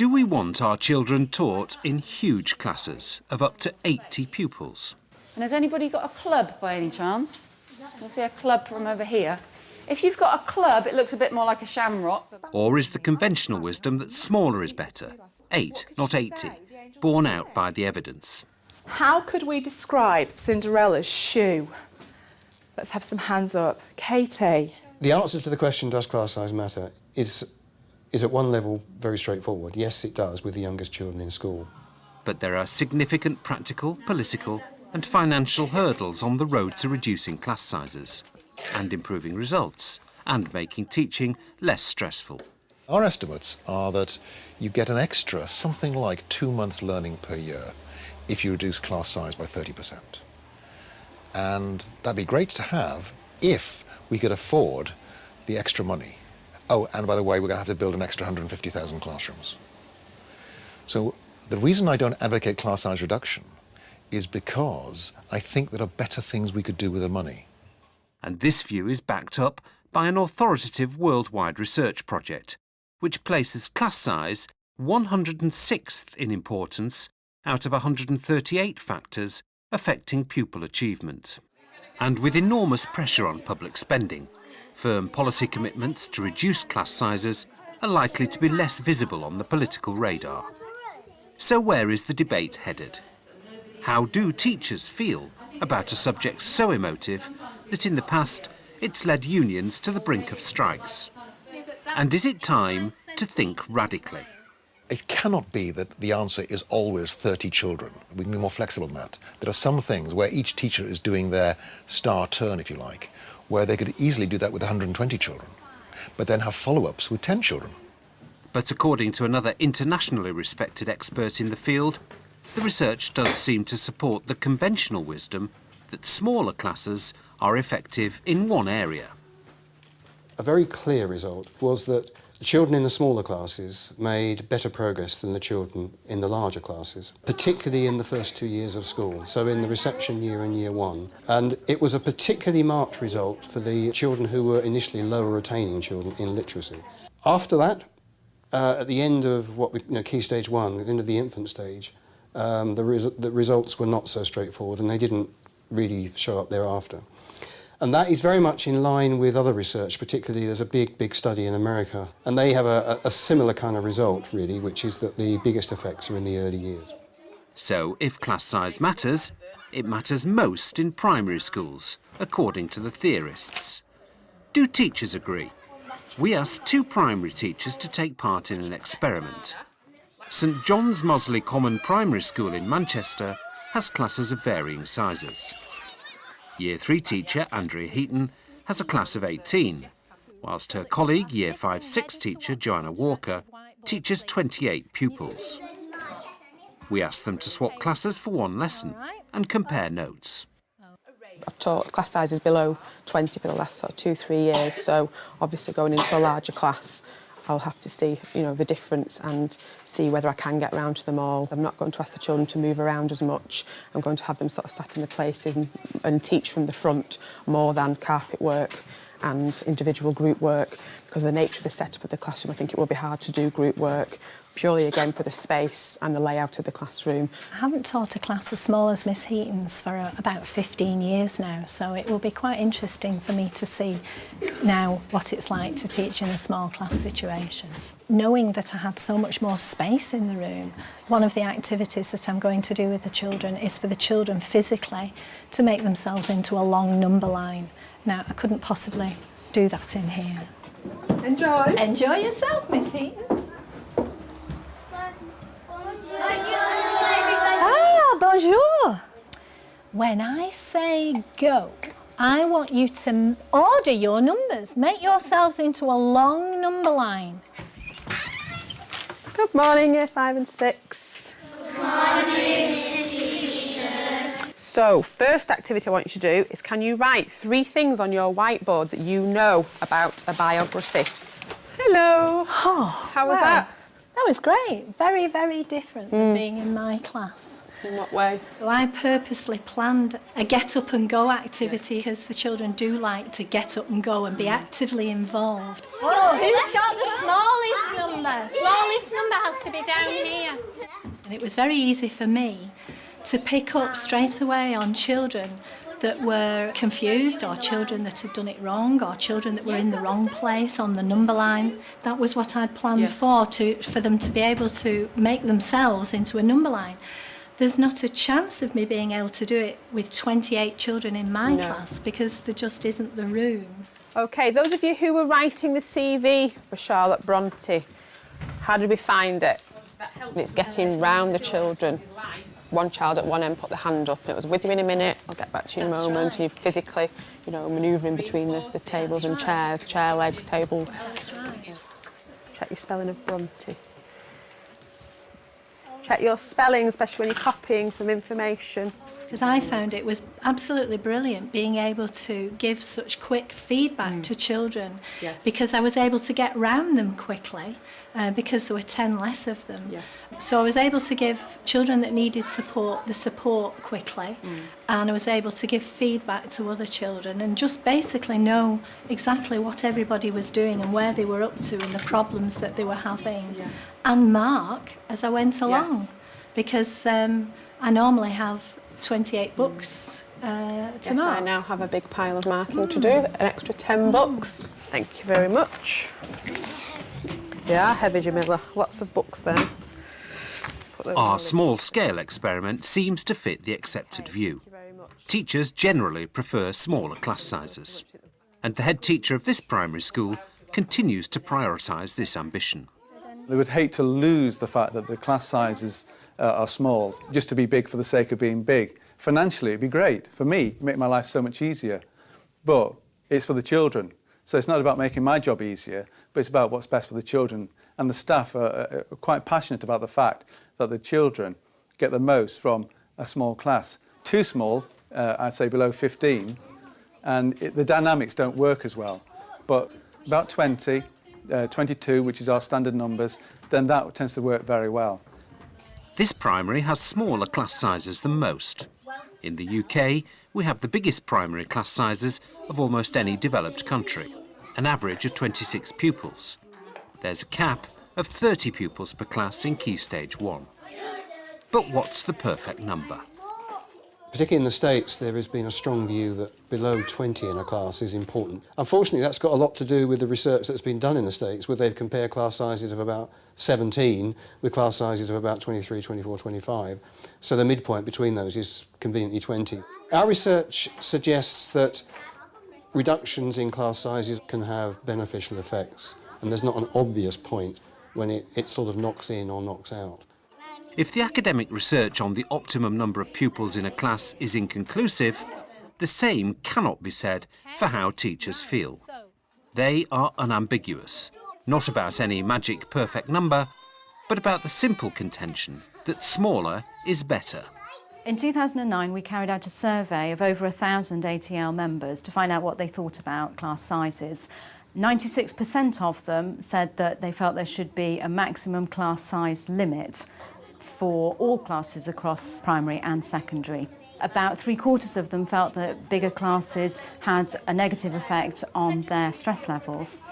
Do we want our children taught in huge classes of up to 80 pupils? And has anybody got a club by any chance? I see a club from over here. If you've got a club, it looks a bit more like a shamrock. Or is the conventional wisdom that smaller is better? 8, not 80, borne out by the evidence. How could we describe Cinderella's shoe? Let's have some hands up. Katie. The answer to the question, does class size matter, is at one level very straightforward. Yes, it does, with the youngest children in school. But there are significant practical, political and financial hurdles on the road to reducing class sizes and improving results and making teaching less stressful. Our estimates are that you get an extra something like 2 months learning per year if you reduce class size by 30%. And that'd be great to have if we could afford the extra money. Oh, and by the way, we're going to have to build an extra 150,000 classrooms. So the reason I don't advocate class size reduction is because I think there are better things we could do with the money. And this view is backed up by an authoritative worldwide research project, which places class size 106th in importance out of 138 factors affecting pupil achievement. And with enormous pressure on public spending, firm policy commitments to reduce class sizes are likely to be less visible on the political radar. So where is the debate headed? How do teachers feel about a subject so emotive that in the past it's led unions to the brink of strikes? And is it time to think radically? It cannot be that the answer is always 30 children. We can be more flexible than that. There are some things where each teacher is doing their star turn, if you like, where they could easily do that with 120 children, but then have follow-ups with 10 children. But according to another internationally respected expert in the field, the research does seem to support the conventional wisdom that smaller classes are effective in one area. A very clear result was that the children in the smaller classes made better progress than the children in the larger classes, particularly in the first 2 years of school, so in the reception year and year 1. And it was a particularly marked result for the children who were initially lower retaining children in literacy. After that, at the end of what we, Key Stage 1, at the end of the infant stage, the results were not so straightforward and they didn't really show up thereafter. And that is very much in line with other research, particularly there's a big study in America, and they have a similar kind of result, really, which is that the biggest effects are in the early years. So, if class size matters, it matters most in primary schools, according to the theorists. Do teachers agree? We asked 2 primary teachers to take part in an experiment. St John's Mosley Common Primary School in Manchester has classes of varying sizes. Year 3 teacher Andrea Heaton has a class of 18, whilst her colleague Year 5-6 teacher Joanna Walker teaches 28 pupils. We asked them to swap classes for one lesson and compare notes. I've taught class sizes below 20 for the last 2-3 years, so obviously going into a larger class I'll have to see, the difference and see whether I can get round to them all. I'm not going to ask the children to move around as much. I'm going to have them sort of sat in their places and teach from the front more than carpet work and individual group work. Because of the nature of the setup of the classroom, I think it will be hard to do group work, purely again for the space and the layout of the classroom. I haven't taught a class as small as Miss Heaton's for about 15 years now, so it will be quite interesting for me to see now what it's like to teach in a small class situation. Knowing that I had so much more space in the room, one of the activities that I'm going to do with the children is for the children physically to make themselves into a long number line. Now, I couldn't possibly do that in here. Enjoy. Enjoy yourself, Miss Heaton. Ah, bonjour. When I say go, I want you to order your numbers. Make yourselves into a long number line. Good morning, Year 5 and 6. Good morning, Miss Teacher. So, first activity I want you to do is, can you write 3 things on your whiteboard that you know about a biography? Hello. Oh, How was that? That was great. Very, very different than being in my class. In what way? So I purposely planned a get up and go activity because the children do like to get up and go and be actively involved. Oh, who's got the smallest number? Smallest number has to be down here. And it was very easy for me to pick up straight away on children that were confused, or children that had done it wrong, or children that were in the wrong place on the number line. That was what I'd planned for them to be able to make themselves into a number line. There's not a chance of me being able to do it with 28 children in my class because there just isn't the room. OK, those of you who were writing the CV for Charlotte Bronte, how did we find it? It's getting round the children. One child at one end put the hand up, and it was with you in a minute, I'll get back to you in a moment, and you physically, manoeuvring between the tables and chairs, chair legs, table. That's right. Check your spelling of Bronte. Check your spelling, especially when you're copying from information. Because I found it was absolutely brilliant being able to give such quick feedback to children, because I was able to get round them quickly because there were 10 less of them. So I was able to give children that needed support the support quickly, and I was able to give feedback to other children and just basically know exactly what everybody was doing and where they were up to and the problems that they were having, and mark as I went along, because I normally have 28 books to mark. I now have a big pile of marking to do, an extra 10 books. Thank you very much. Yeah, heavy, Jamila. Lots of books then. Our small-scale experiment seems to fit the accepted view. Teachers generally prefer smaller class sizes. And the head teacher of this primary school continues to prioritise this ambition. They would hate to lose the fact that the class sizes are small, just to be big for the sake of being big. Financially, it'd be great. For me, it'd make my life so much easier. But it's for the children. So it's not about making my job easier, but it's about what's best for the children. And the staff are quite passionate about the fact that the children get the most from a small class. Too small, I'd say below 15, and the dynamics don't work as well. But about 20, 22, which is our standard numbers, then that tends to work very well. This primary has smaller class sizes than most. In the UK, we have the biggest primary class sizes of almost any developed country, an average of 26 pupils. There's a cap of 30 pupils per class in Key Stage 1. But what's the perfect number? Particularly in the States, there has been a strong view that below 20 in a class is important. Unfortunately, that's got a lot to do with the research that's been done in the States, where they've compared class sizes of about 17 with class sizes of about 23, 24, 25. So the midpoint between those is conveniently 20. Our research suggests that reductions in class sizes can have beneficial effects, and there's not an obvious point when it sort of knocks in or knocks out. If the academic research on the optimum number of pupils in a class is inconclusive, the same cannot be said for how teachers feel. They are unambiguous, not about any magic perfect number, but about the simple contention that smaller is better. In 2009, we carried out a survey of over 1,000 ATL members to find out what they thought about class sizes. 96% of them said that they felt there should be a maximum class size limit for all classes across primary and secondary. About 3/4 of them felt that bigger classes had a negative effect on their stress levels.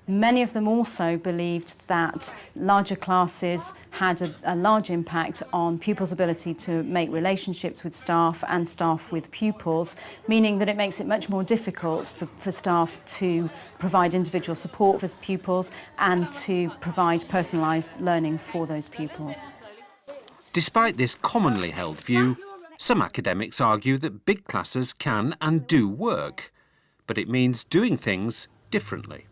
Many of them also believed that larger classes had a large impact on pupils' ability to make relationships with staff and staff with pupils, meaning that it makes it much more difficult for staff to provide individual support for pupils and to provide personalised learning for those pupils. Despite this commonly held view, some academics argue that big classes can and do work, but it means doing things differently.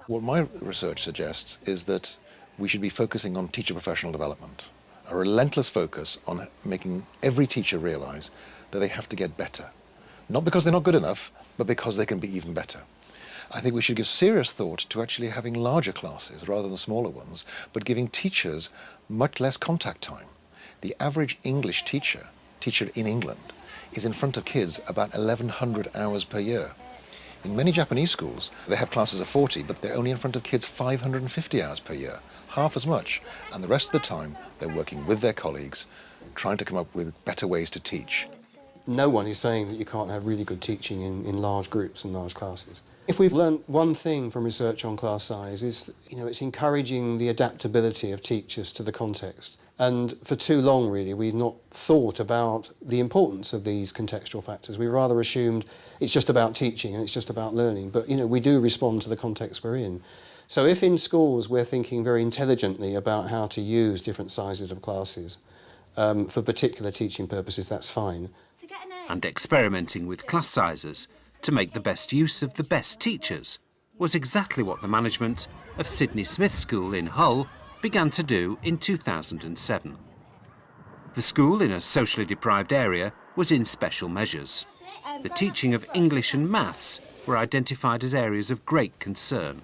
What my research suggests is that we should be focusing on teacher professional development, a relentless focus on making every teacher realise that they have to get better. Not because they're not good enough, but because they can be even better. I think we should give serious thought to actually having larger classes rather than smaller ones, but giving teachers much less contact time. The average English teacher in England is in front of kids about 1,100 hours per year. In many Japanese schools, they have classes of 40, but they're only in front of kids 550 hours per year, half as much. And the rest of the time, they're working with their colleagues, trying to come up with better ways to teach. No one is saying that you can't have really good teaching in large groups and large classes. If we've learned one thing from research on class size is, it's encouraging the adaptability of teachers to the context. And for too long, really, we've not thought about the importance of these contextual factors. We rather assumed it's just about teaching and it's just about learning. But, we do respond to the context we're in. So if in schools we're thinking very intelligently about how to use different sizes of classes for particular teaching purposes, that's fine. And experimenting with class sizes to make the best use of the best teachers was exactly what the management of Sydney Smith School in Hull began to do in 2007. The school, in a socially deprived area, was in special measures. The teaching of English and maths were identified as areas of great concern.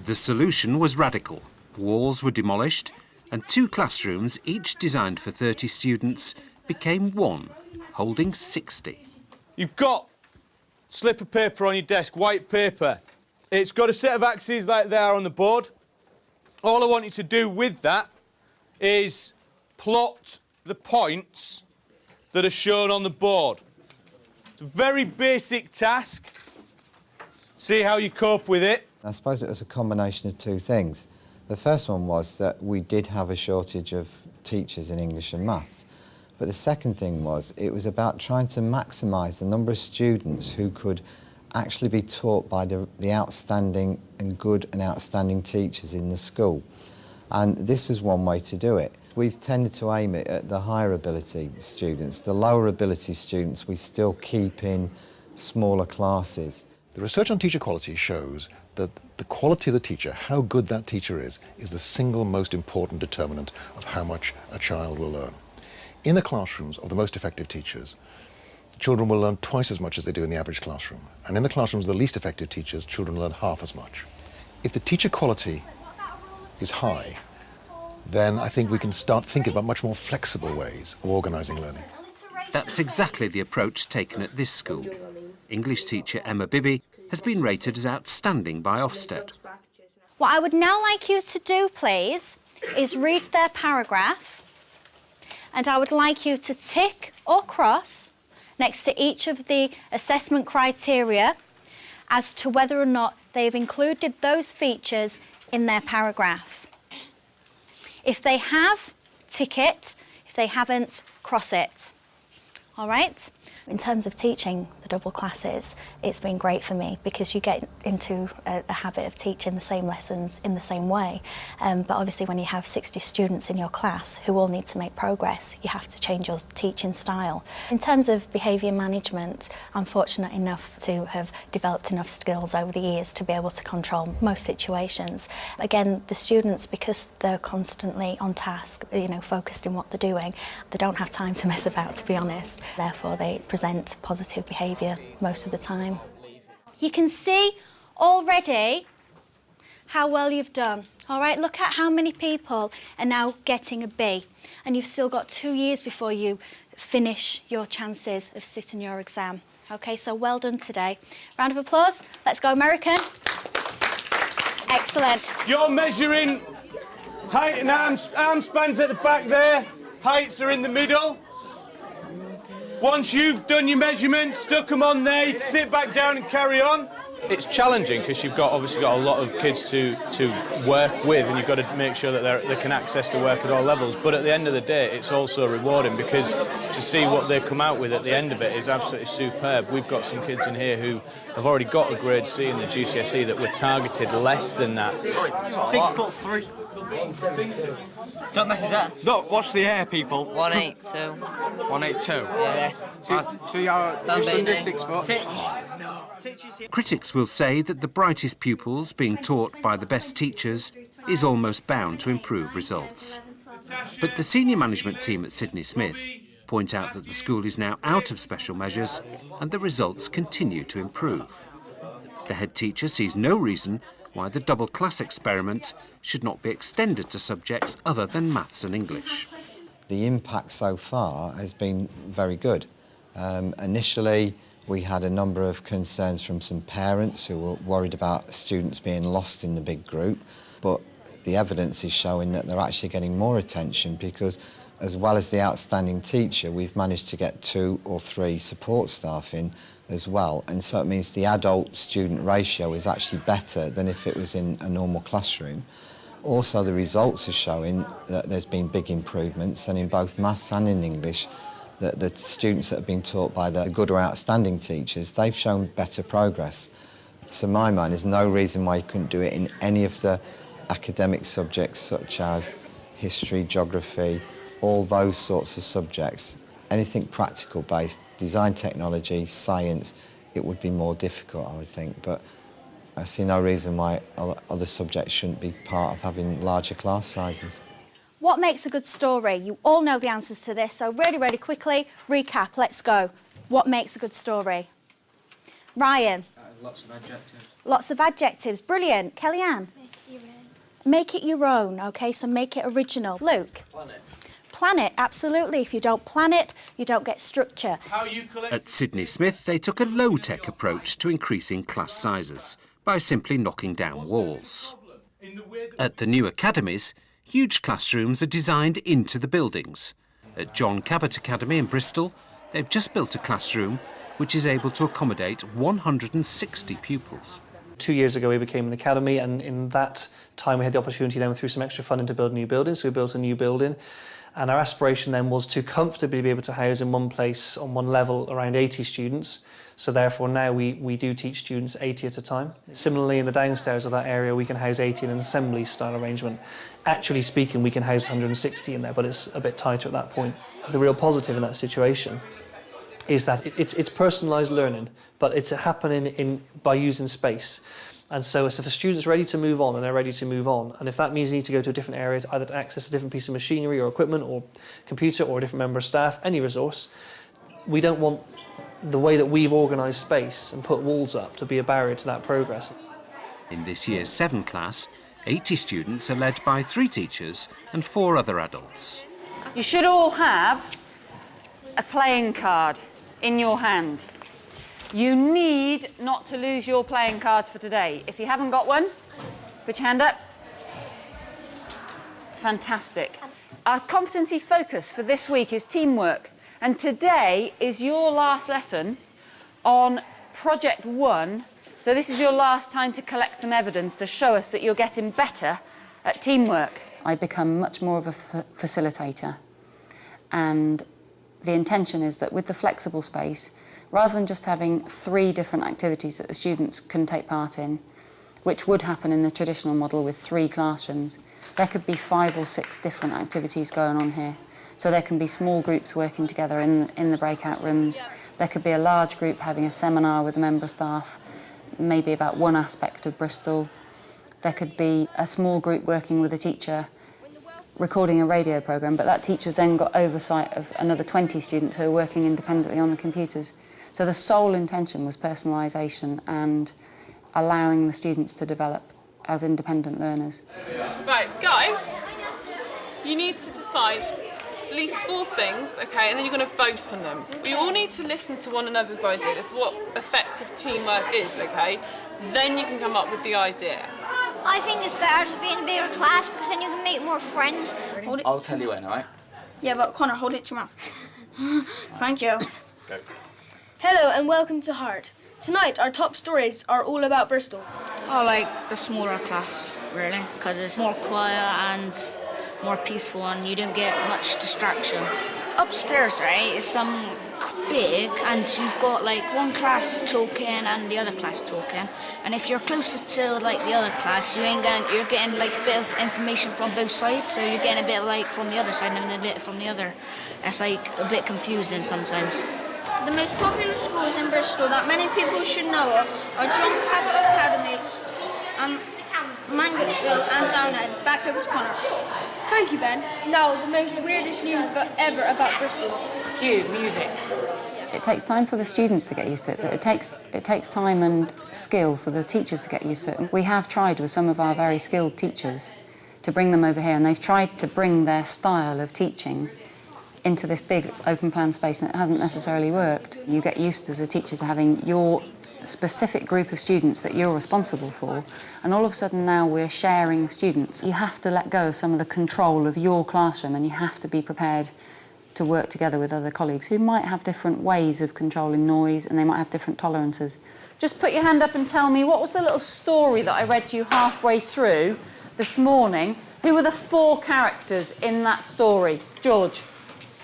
The solution was radical. Walls were demolished, and 2 classrooms, each designed for 30 students, became one, holding 60. You've got a slip of paper on your desk, white paper. It's got a set of axes like they are on the board. All I want you to do with that is plot the points that are shown on the board. It's a very basic task. See how you cope with it. I suppose it was a combination of 2 things. The first one was that we did have a shortage of teachers in English and maths. But the second thing was it was about trying to maximise the number of students who could actually be taught by the outstanding and good and outstanding teachers in the school. And this was one way to do it. We've tended to aim it at the higher ability students. The lower ability students we still keep in smaller classes. The research on teacher quality shows that the quality of the teacher, how good that teacher is the single most important determinant of how much a child will learn. In the classrooms of the most effective teachers, children will learn twice as much as they do in the average classroom. And in the classrooms of the least effective teachers, children learn half as much. If the teacher quality is high, then I think we can start thinking about much more flexible ways of organising learning. That's exactly the approach taken at this school. English teacher Emma Bibby has been rated as outstanding by Ofsted. What I would now like you to do, please, is read their paragraph, and I would like you to tick or cross next to each of the assessment criteria as to whether or not they've included those features in their paragraph. If they have, tick it. If they haven't, cross it. All right? In terms of teaching the double classes, it's been great for me because you get into a habit of teaching the same lessons in the same way. But obviously when you have 60 students in your class who all need to make progress, you have to change your teaching style. In terms of behaviour management, I'm fortunate enough to have developed enough skills over the years to be able to control most situations. Again, the students, because they're constantly on task, focused in what they're doing, they don't have time to mess about, to be honest. Therefore, they present positive behaviour most of the time. You can see already how well you've done. All right, look at how many people are now getting a B, and you've still got 2 years before you finish your chances of sitting your exam. Okay, so well done today. Round of applause. Let's go, American. Excellent. You're measuring height and arm spans at the back there. Heights are in the middle. Once you've done your measurements, stuck them on there, you can sit back down and carry on. It's challenging because you've obviously got a lot of kids to work with, and you've got to make sure that they can access the work at all levels. But at the end of the day, it's also rewarding because to see what they come out with at the end of it is absolutely superb. We've got some kids in here who have already got a grade C in the GCSE that were targeted less than that. 6'3". Don't mess with that. Look, watch the air, people. 182. 182? Yeah. So you are just under 6 foot? Critics will say that the brightest pupils being taught by the best teachers is almost bound to improve results. But the senior management team at Sydney Smith point out that the school is now out of special measures and the results continue to improve. The head teacher sees no reason why the double class experiment should not be extended to subjects other than maths and English. The impact so far has been very good. Initially, We had a number of concerns from some parents who were worried about students being lost in the big group, but the evidence is showing that they're actually getting more attention because, as well as the outstanding teacher, we've managed to get 2 or 3 support staff in as well, and so it means the adult-student ratio is actually better than if it was in a normal classroom. Also, the results are showing that there's been big improvements, and in both maths and in English, that the students that have been taught by the good or outstanding teachers, they've shown better progress. To my mind, there's no reason why you couldn't do it in any of the academic subjects such as history, geography, all those sorts of subjects. Anything practical based, design technology, science, it would be more difficult, I would think, but I see no reason why other subjects shouldn't be part of having larger class sizes. What makes a good story? You all know the answers to this, so really quickly, recap, let's go. What makes a good story? Ryan? Lots of adjectives. Lots of adjectives, brilliant. Kellyanne? Make it your own. Make it your own, OK, so make it original. Luke? Plan it. Plan it, absolutely. If you don't plan it, you don't get structure. At Sydney Smith, they took a low-tech approach to increasing class sizes by simply knocking down walls. At the new academies, huge classrooms are designed into the buildings. At John Cabot Academy in Bristol, they've just built a classroom which is able to accommodate 160 pupils. 2 years ago we became an academy, and in that time we had the opportunity then through some extra funding to build a new building, so we built a new building. And our aspiration then was to comfortably be able to house in one place, on one level, around 80 students. So therefore now we do teach students 80 at a time. Similarly, in the downstairs of that area, we can house 80 in an assembly style arrangement. Actually speaking, we can house 160 in there, but it's a bit tighter at that point. The real positive in that situation is that it's personalised learning, but it's happening by using space. And so if a student's ready to move on, and they're ready to move on, and if that means they need to go to a different area, either to access a different piece of machinery or equipment or computer or a different member of staff, any resource, we don't want the way that we've organised space and put walls up to be a barrier to that progress. In this year's 7 class, 80 students are led by 3 teachers and 4 other adults. You should all have a playing card in your hand. You need not to lose your playing cards for today. If you haven't got one, put your hand up. Fantastic. Our competency focus for this week is teamwork. And today is your last lesson on Project 1. So this is your last time to collect some evidence to show us that you're getting better at teamwork. I become much more of a facilitator. And the intention is that with the flexible space, rather than just having 3 different activities that the students can take part in, which would happen in the traditional model with 3 classrooms, there could be 5 or 6 different activities going on here. So there can be small groups working together in the breakout rooms. There could be a large group having a seminar with a member of staff, maybe about one aspect of Bristol. There could be a small group working with a teacher, recording a radio programme, but that teacher's then got oversight of another 20 students who are working independently on the computers. So the sole intention was personalisation and allowing the students to develop as independent learners. Right, guys, you need to decide at least 4 things, okay, and then you're going to vote on them. We all need to listen to one another's idea. This is what effective teamwork is, okay? Then you can come up with the idea. I think it's better to be in a bigger class because then you can make more friends. I'll tell you when, all right? Yeah, but Connor, hold it to your mouth. Thank you. Go. Hello and welcome to Heart. Tonight our top stories are all about Bristol. I like the smaller class, really, because it's more quiet and more peaceful and you don't get much distraction. Upstairs, right, is some big and you've got like one class talking and the other class talking, and if you're closest to like the other class, you're getting like a bit of information from both sides, so you're getting a bit like from the other side and a bit from the other. It's like a bit confusing sometimes. The most popular schools in Bristol that many people should know of are John Cabot Academy, Mangotsfield and Downend. Back over to Connor. Thank you, Ben. Now, the most weirdest news ever about Bristol. Cue music. It takes time for the students to get used to it, but it takes time and skill for the teachers to get used to it. We have tried with some of our very skilled teachers to bring them over here, and they've tried to bring their style of teaching into this big open plan space and it hasn't necessarily worked. You get used as a teacher to having your specific group of students that you're responsible for, and all of a sudden now we're sharing students. You have to let go of some of the control of your classroom, and you have to be prepared to work together with other colleagues who might have different ways of controlling noise and they might have different tolerances. Just put your hand up and tell me, what was the little story that I read to you halfway through this morning? Who were the 4 characters in that story? George?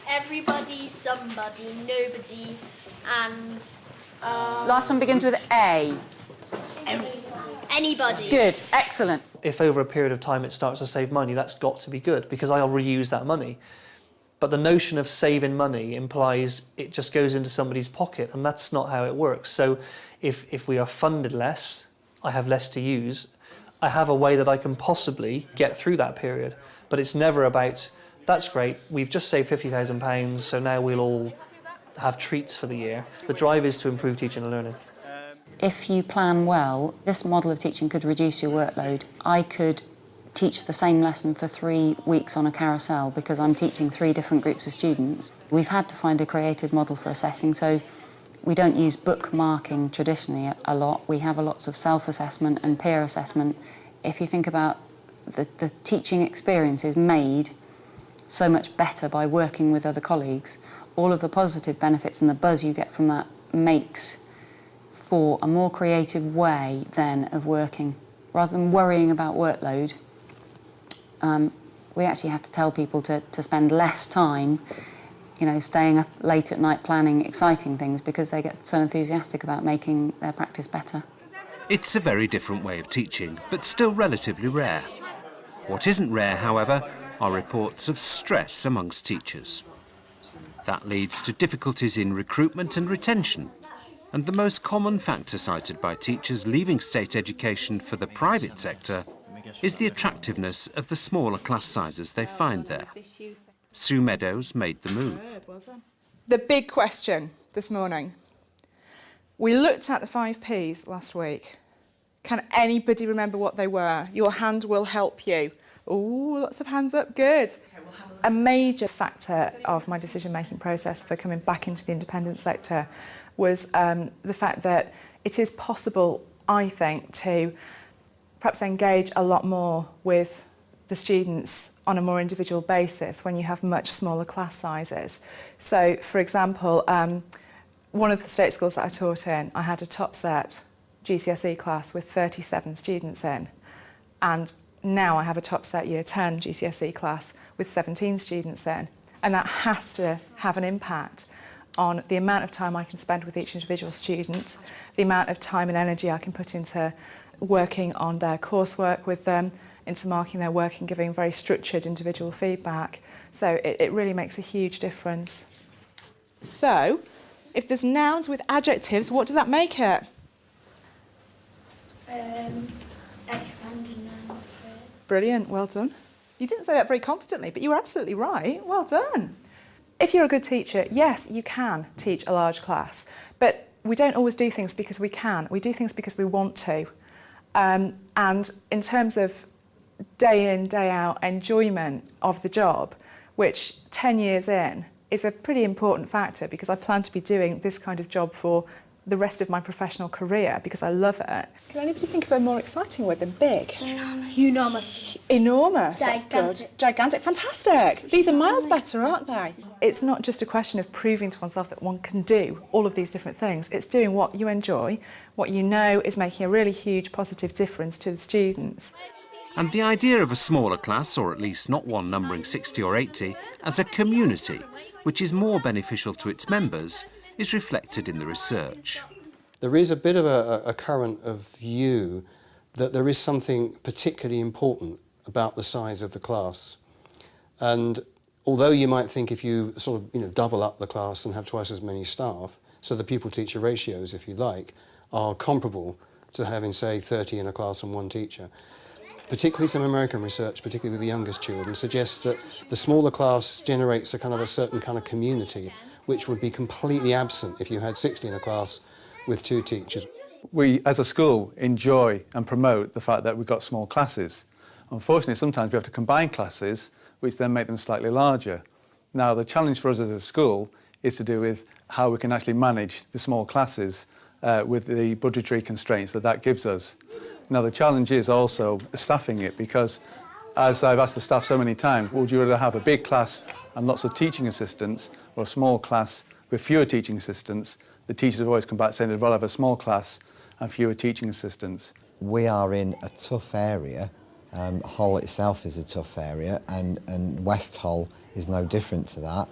Everybody, somebody, nobody, and... Last one begins with A. Anybody. Good, excellent. If over a period of time it starts to save money, that's got to be good, because I'll reuse that money. But the notion of saving money implies it just goes into somebody's pocket, and that's not how it works. So if we are funded less, I have less to use, I have a way that I can possibly get through that period. But it's never about, that's great, we've just saved £50,000, so now we'll all have treats for the year. The drive is to improve teaching and learning. If you plan well, this model of teaching could reduce your workload. I could teach the same lesson for 3 weeks on a carousel because I'm teaching 3 different groups of students. We've had to find a creative model for assessing, so we don't use bookmarking traditionally a lot. We have lots of self-assessment and peer assessment. If you think about the teaching experience is made so much better by working with other colleagues. All of the positive benefits and the buzz you get from that makes for a more creative way then of working. Rather than worrying about workload, we actually have to tell people to spend less time, you know, staying up late at night planning exciting things because they get so enthusiastic about making their practice better. It's a very different way of teaching, but still relatively rare. What isn't rare, however, are reports of stress amongst teachers. That leads to difficulties in recruitment and retention, and the most common factor cited by teachers leaving state education for the private sector is the attractiveness of the smaller class sizes they find there. Sue Meadows made the move. The big question this morning. We looked at the 5 Ps last week. Can anybody remember what they were? Your hand will help you. Oh, lots of hands up, good. A major factor of my decision-making process for coming back into the independent sector was the fact that it is possible, I think, to perhaps engage a lot more with the students on a more individual basis when you have much smaller class sizes. So, for example, one of the state schools that I taught in, I had a top set GCSE class with 37 students in, and now I have a top set Year 10 GCSE class with 17 students in, and that has to have an impact on the amount of time I can spend with each individual student, the amount of time and energy I can put into working on their coursework with them, into marking their work and giving very structured individual feedback. So it really makes a huge difference. So, if there's nouns with adjectives, what does that make it? Expanded noun. Brilliant, well done. You didn't say that very confidently, but you were absolutely right. Well done. If you're a good teacher, yes, you can teach a large class, but we don't always do things because we can. We do things because we want to. And in terms of day in, day out enjoyment of the job, which 10 years in is a pretty important factor because I plan to be doing this kind of job for the rest of my professional career because I love it. Can anybody think of a more exciting word than big? Enormous. Enormous, that's Gigantic. good. Gigantic, fantastic. These are miles better, aren't they? It's not just a question of proving to oneself that one can do all of these different things. It's doing what you enjoy, what you know is making a really huge positive difference to the students. And the idea of a smaller class, or at least not one numbering 60 or 80, as a community, which is more beneficial to its members, is reflected in the research. There is a bit of a current of view that there is something particularly important about the size of the class. And although you might think if you sort of double up the class and have twice as many staff, so the pupil-teacher ratios, if you like, are comparable to having, say, 30 in a class and 1 teacher. Particularly some American research, particularly with the youngest children, suggests that the smaller class generates a certain kind of community which would be completely absent if you had 60 in a class with 2 teachers. We, as a school, enjoy and promote the fact that we've got small classes. Unfortunately, sometimes we have to combine classes, which then make them slightly larger. Now, the challenge for us as a school is to do with how we can actually manage the small classes with the budgetary constraints that gives us. Now, the challenge is also staffing it, because as I've asked the staff so many times, would you rather have a big class and lots of teaching assistants or a small class with fewer teaching assistants? The teachers have always come back saying they'd rather have a small class and fewer teaching assistants. We are in a tough area. Hull itself is a tough area, and West Hull is no different to that.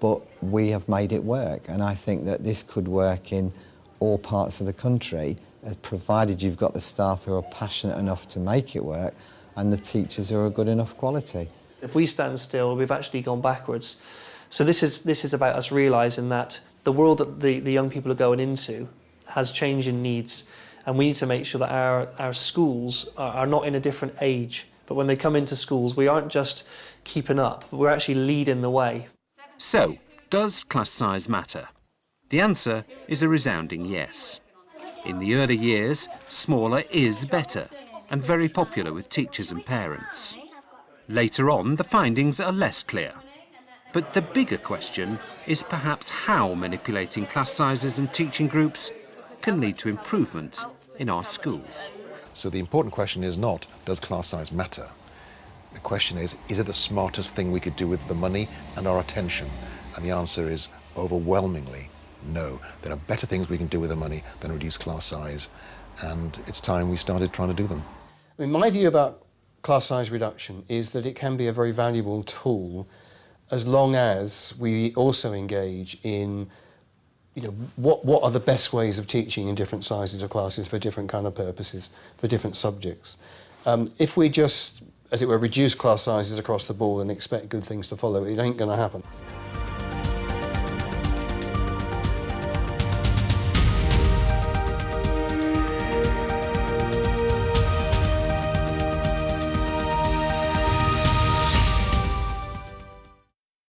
But we have made it work, and I think that this could work in all parts of the country, provided you've got the staff who are passionate enough to make it work and the teachers who are good enough quality. If we stand still, we've actually gone backwards. So this is about us realising that the world that the young people are going into has changing needs, and we need to make sure that our schools are not in a different age, but when they come into schools, we aren't just keeping up, but we're actually leading the way. So, does class size matter? The answer is a resounding yes. In the early years, smaller is better and very popular with teachers and parents. Later on, the findings are less clear. But the bigger question is perhaps how manipulating class sizes and teaching groups can lead to improvement in our schools. So the important question is not, does class size matter? The question is it the smartest thing we could do with the money and our attention? And the answer is overwhelmingly no. There are better things we can do with the money than reduce class size, and it's time we started trying to do them. I mean, my view about class size reduction is that it can be a very valuable tool as long as we also engage in, you know, what are the best ways of teaching in different sizes of classes for different kind of purposes, for different subjects. If we just, as it were, reduce class sizes across the board and expect good things to follow, it ain't going to happen.